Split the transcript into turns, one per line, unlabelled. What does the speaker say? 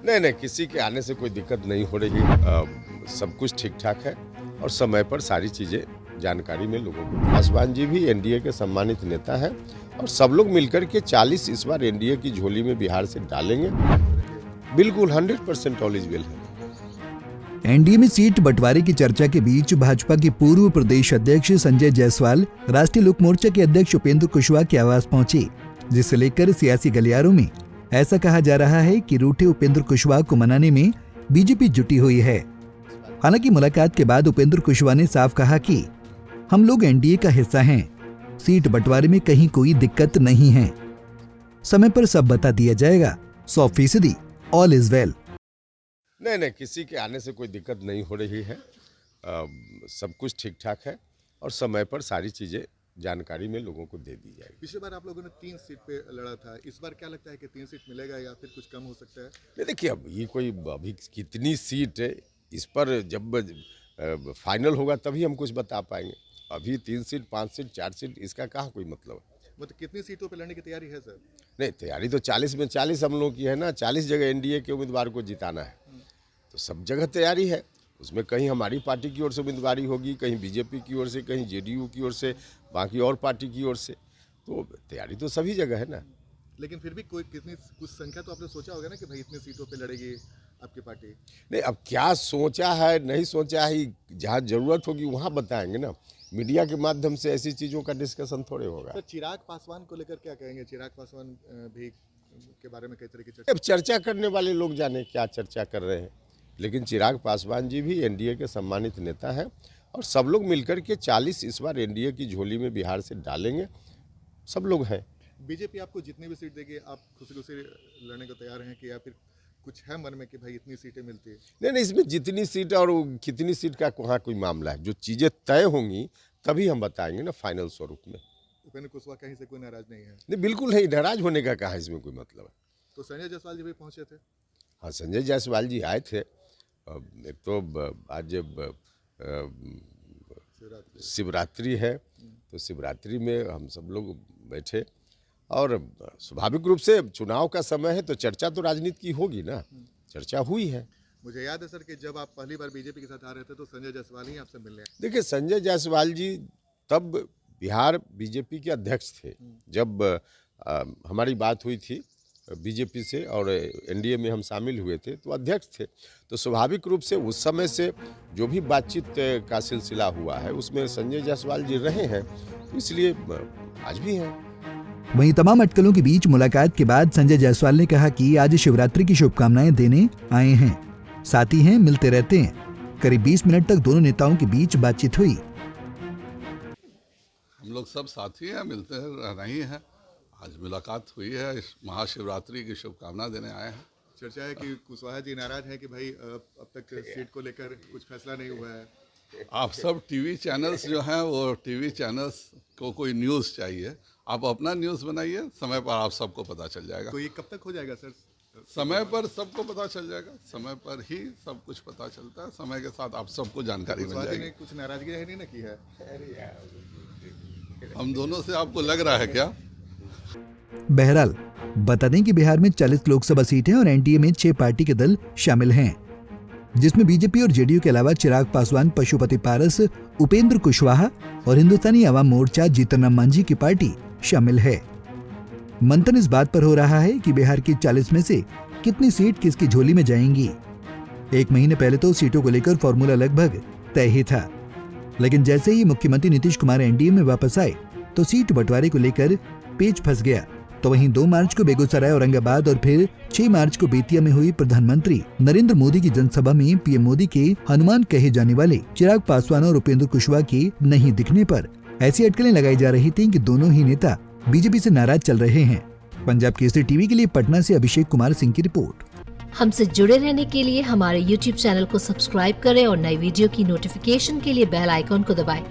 नहीं नहीं, किसी के आने से कोई दिक्कत नहीं हो रही। सब कुछ ठीक ठाक है और समय पर सारी चीज़ें जानकारी में लोगों को। पासवान जी भी एनडीए के सम्मानित नेता है और सब लोग मिलकर के 40 इस बार एनडीए की झोली में बिहार से डालेंगे। बिल्कुल 100% ऑल इज वेल है।
एनडीए में सीट बंटवारे की चर्चा के बीच भाजपा के पूर्व प्रदेश अध्यक्ष संजय जायसवाल राष्ट्रीय लोक मोर्चा के अध्यक्ष उपेंद्र कुशवाहा के आवास पहुंचे, जिसे लेकर सियासी गलियारों में ऐसा कहा जा रहा है कि रूठे उपेंद्र कुशवाहा को मनाने में बीजेपी जुटी हुई है। हालांकि मुलाकात के बाद उपेंद्र कुशवाहा ने साफ कहा कि हम लोग एनडीए का हिस्सा हैं, सीट बंटवारे में कहीं कोई दिक्कत नहीं है, समय पर सब बता दिया जाएगा, 100% ऑल इज वेल।
नहीं नहीं, किसी के आने से कोई दिक्कत नहीं हो रही है। सब कुछ ठीक ठाक है और समय पर सारी चीज़ें जानकारी में लोगों को दे दी जाएगी।
पिछली बार आप लोगों ने 3 सीट पे लड़ा था, इस बार क्या लगता है कि 3 सीट मिलेगा या फिर कुछ कम हो सकता है?
नहीं देखिए, अब ये कोई अभी कितनी सीट है इस पर जब फाइनल होगा तभी हम कुछ बता पाएंगे। अभी 3 सीट 5 सीट 4 सीट इसका कहाँ कोई मतलब है।
मतलब कितनी सीटों पे लड़ने की तैयारी है सर?
नहीं, तैयारी तो 40 में 40 हम लोग की है ना। 40 जगह एनडीए के उम्मीदवार को जिताना है, तो सब जगह तैयारी है। उसमें कहीं हमारी पार्टी की ओर से उम्मीदवारी होगी, कहीं बीजेपी की ओर से, कहीं जेडीयू की ओर से, बाकी और पार्टी की ओर से। तो तैयारी तो सभी जगह है ना।
लेकिन फिर भी कुछ संख्या तो आपने सोचा होगा ना कि भाई इतनी सीटों पे लड़ेगी आपकी पार्टी?
नहीं, अब क्या सोचा है नहीं सोचा है, जहाँ ज़रूरत होगी वहाँ बताएंगे ना। मीडिया के माध्यम से ऐसी चीज़ों का डिस्कशन थोड़े होगा।
सर, चिराग पासवान को लेकर क्या कहेंगे? चिराग पासवान भी के बारे में कई तरह की
अब चर्चा करने वाले लोग जाने क्या चर्चा कर रहे हैं, लेकिन चिराग पासवान जी भी एनडीए के सम्मानित नेता है और सब लोग मिलकर के 40 इस बार एनडीए की झोली में बिहार से डालेंगे। सब लोग हैं।
बीजेपी आपको जितनी भी सीट देगी आप खुशी खुशी लड़ने को तैयार हैं कि या फिर कुछ है मन में कि भाई इतनी सीटें मिलती है?
नहीं नहीं, इसमें जितनी सीट और कितनी सीट का वहाँ कोई मामला है। जो चीज़ें तय होंगी तभी हम बताएंगे ना फाइनल स्वरूप में।
उपेंद्र कुशवाहा कहीं से कोई नाराज नहीं है?
नहीं, बिल्कुल नहीं, नाराज होने का कहा इसमें कोई मतलब है।
तो संजय जायसवाल जी भी पहुंचे थे?
हाँ, संजय जायसवाल जी आए थे। एक तो आज शिवरात्रि है, तो शिवरात्रि में हम सब लोग बैठे और स्वाभाविक रूप से चुनाव का समय है तो चर्चा तो राजनीति की होगी ना। चर्चा हुई है।
मुझे याद है सर कि जब आप पहली बार बीजेपी के साथ आ रहे थे तो संजय जायसवाल ही आपसे मिलने आए।
देखिए, संजय जायसवाल जी तब बिहार बीजेपी के अध्यक्ष थे जब हमारी बात हुई थी बीजेपी से और एनडीए में हम शामिल हुए थे, तो अध्यक्ष थे। तो स्वाभाविक रूप से उस समय से जो भी बातचीत का सिलसिला हुआ है उसमें संजय जायसवाल जी रहे हैं, तो इसलिए आज भी हैं।
वहीं तमाम अटकलों के बीच मुलाकात के बाद संजय जायसवाल ने कहा कि आज शिवरात्रि की शुभकामनाएं देने आए हैं, साथी हैं, मिलते रहते हैं। करीब 20 मिनट तक दोनों नेताओं के बीच बातचीत हुई।
हम लोग सब साथी हैं, मिलते रही हैं। आज मुलाकात हुई है, इस महाशिवरात्रि की शुभकामना देने आए हैं।
चर्चा है कि कुशवाहा जी नाराज हैं कि भाई अब तक सीट को लेकर कुछ फैसला नहीं हुआ है।
आप सब टीवी चैनल्स जो हैं वो टीवी चैनल्स को कोई न्यूज़ चाहिए, आप अपना न्यूज़ बनाइए, समय पर आप सबको पता चल जाएगा।
तो ये कब तक हो जाएगा सर?
समय पर सबको पता चल जाएगा, समय पर ही सब कुछ पता चलता है। समय के साथ आप सबको जानकारी मिल
कुशवाहा जी ने
जाएगी।
कुछ नाराजगी नहीं ना की है?
हम दोनों से आपको लग रहा है क्या?
बहरहाल बता दें कि बिहार में 40 लोकसभा सीटें और एनडीए में 6 पार्टी के दल शामिल हैं, जिसमें बीजेपी और जेडीयू के अलावा चिराग पासवान, पशुपति पारस, उपेंद्र कुशवाहा और हिंदुस्तानी आवाम मोर्चा जीतन राम मांझी की पार्टी शामिल है। मंथन इस बात पर हो रहा है कि बिहार की 40 में से कितनी सीट किसकी झोली में जाएंगी। 1 महीने पहले तो सीटों को लेकर फॉर्मूला लगभग तय ही था, लेकिन जैसे ही मुख्यमंत्री नीतीश कुमार एनडीए में वापस आए तो सीट बंटवारे को लेकर पेच फंस गया। तो वहीं 2 मार्च को बेगूसराय, औरंगाबाद और फिर 6 मार्च को बेतिया में हुई प्रधानमंत्री नरेंद्र मोदी की जनसभा में पीएम मोदी के हनुमान कहे जाने वाले चिराग पासवान और उपेंद्र कुशवाहा के नहीं दिखने पर ऐसी अटकलें लगाई जा रही थीं कि दोनों ही नेता बीजेपी से नाराज चल रहे हैं। पंजाब केसरी टीवी के लिए पटना से अभिषेक कुमार सिंह की रिपोर्ट।
हमसे जुड़े रहने के लिए हमारे YouTube चैनल को सब्सक्राइब करें और नई वीडियो की नोटिफिकेशन के लिए बेल आइकॉन को दबाएं।